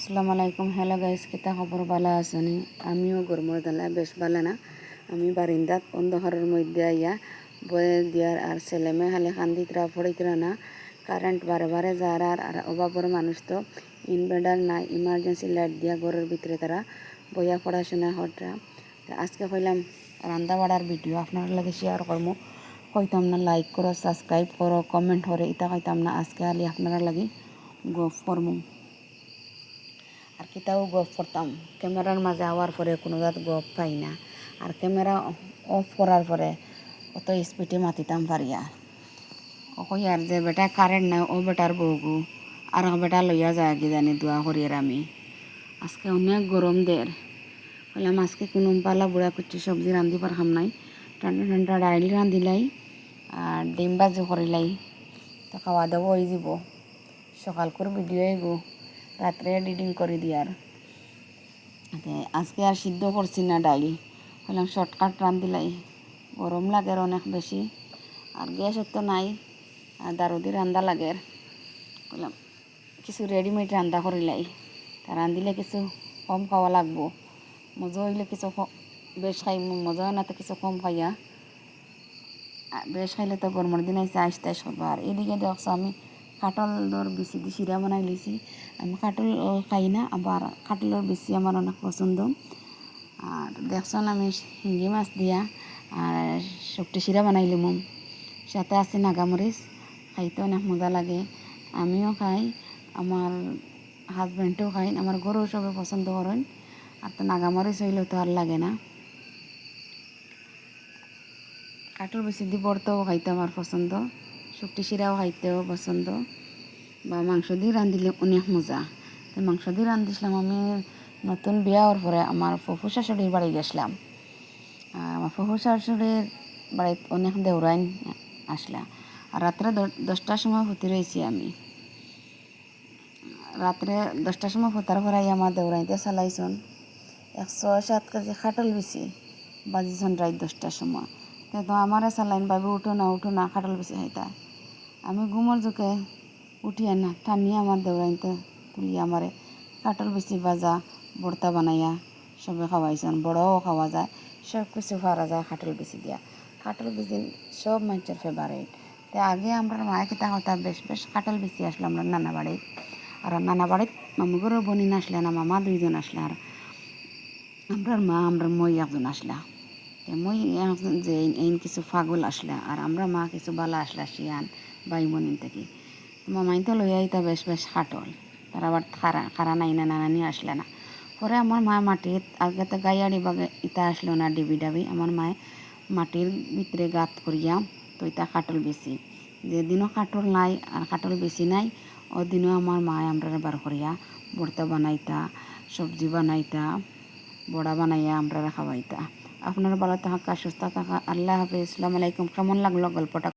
আসসালামু আলাইকুম। Hello guys, কিতা খবর? ভালো আছেনি? আমিও গরমের দালা বেশ ভালো না। আমি বারিন্দাত অন্ধকারের মধ্যে আইয়া বয়ে দিয়ার আর ছেলে মেয়ে হালে কান্দিতরা পড়িতরা না। কারেন্ট বারে বারে যার আর অভাবের মানুষ তো ইনভার্টার নাই, ইমার্জেন্সি লাইট দিয়া ঘরের ভিতরে তারা বইয়া পড়াশোনা হটরা। আজকে কইলাম রান্না বাড়ার ভিডিও আপনার লাগে শেয়ার করবো। কইতাম না লাইক করো, সাবস্ক্রাইব করো, কমেন্ট করে ইতা কইতাম না। আজকে আলি আপনারা লাগে গফ করবো আর কিতাও গপ করতাম। ক্যামেরার মাঝে আওয়ার পরে কোনো জাত গপ পাই না, আর ক্যামেরা অফ করার পরে অত স্পিডে মাতিতাম পারিয়া ওই আর যে বেটা কারেন্ট নাই ও বেটার বউগু আর বেটা লইয়া যায় কি জানি দোয়া করিয়ার আমি। আজকে অনেক গরম দের বললাম আজকে কোনো পালা বুড়া কুচি সবজি রান্ধি পারখাম নাই। ঠান্ডা ঠান্ডা ডাইল রান্ধিলাই আর ডিম বাজি করিলাই, তো খাওয়া দাওয়া হয়ে যাব। সকাল করে ভিডিও আইব, রাত্রে এডিটিং করে দিয়ার। আজকে আর সিদ্ধ করছি না ডাইল, বললাম শর্টকাট রান্ধিলাই। গরম লাগে অনেক বেশি আর গ্যাস তো নাই, আর দারুদি রান্দা লাগে। বললাম কিছু রেডিমেড রান্দা করিলাই, তা রান্ধিলে কিছু কম খাওয়া লাগবো। মজা হইলে কিছু বেশ খাই, মজা হয় না তো কিছু কম খাইয়া। বেশ খাইলে তো গরমের দিন আইসে আইসতে করবো। আর এদিকে দেখছো আমি কাটলর বিচি দিয়ে শিরা বানাই লিছি। আমি কাটল খাই না, আবার কাটলের বিচি আমার অনেক পছন্দ। আর দেখছো আমি শিঙ্গি মাছ দিয়া আর শুকটি শিরা বানাইলিম, সাথে আছে নাগামরিচ। খাইতে অনেক মজা লাগে, আমিও খাই, আমার হাজব্যান্ডও খাই, আমার ঘরেও সবাই পছন্দ করেন। আর তো নাগামরিচ হইলেও তো আর লাগে না। কাঠল বেশি দিয়ে বর্তাও খাইতে আমার পছন্দ, শুকটি শিরাও খাইতেও পছন্দ, বা মাংস দিয়ে রান্ধিলে অনেক মজা। তো মাংস দিয়ে রান্ধিছিলাম আমি নতুন বিয়া হওয়ার পরে আমার ফুফু শাশুড়ির বাড়ি গেছিলাম। আমার ফুফু শাশুড়ির বাড়িতে অনেক দেউরাইন আসলা। আর রাত্রে 10টার সময় ফুটি রয়েছি আমি। রাত্রে 10টার সময় ফুটার পরে আমার দেউরাইতে চালাইছন 107 কেজি খাটল বেশি বাজিছন রাত 10টার সময়। তো আমারে চালাইন ভাবি উঠো না খাটল বেশি খাইতা। আমি ঘুমোর চোখে উঠিয়া না টানিয়া আমার দেউরাইতে তুলি আমারে কাটল বেশি ভাজা ভর্তা বানাইয়া সবে খাওয়াইছন। বড়ও খাওয়া যায়, সব কিছু পারা যায় কাটল বেশি দিয়া। কাটল বেশি সব মানুষের ফেভারিট। তো আগে আমরা মায়ের কিতা কথা বেশ বেশ কাটল বেশি আসলো আমরা নানা বাড়িত। আর নানা বাড়িত মামুগরও বনি আসলে না, মামা 2জন আসলে, আর আমরা মই একজন আসলা। মই একজন যে এই কিছু ফাগল আসলা, আর আমরা মা কিছু বালা আসলা শিয়ান বাইমনিন থেকে। মামাই তো লইয়া ইতা বেশ বেশ কাটল, তারা আবার খারা নাই না নানানি আসলে না। পরে আমার মা মাটির আগে তো গাইয়াড়ি বাগে ইতা আসলো না ডিবি ডাবি, আমার মায়ে মাটির ভিতরে গাত করিয়া তো ইতা কাটল বেশি। যেদিনও কাটল নাই আর কাটল বেশি নাই, ওদিনও আমার মায়ে আমরা বার করিয়া ভর্তা বানাইতা, সবজি বানাইতা, বড়া বানাইয়া আমরা খাওয়াইতা। আপনারা ভালো থাকা, সুস্থ থাকা। আল্লাহ হাফেজ, আসসালামু আলাইকুম। কেমন লাগলো গল্পটা?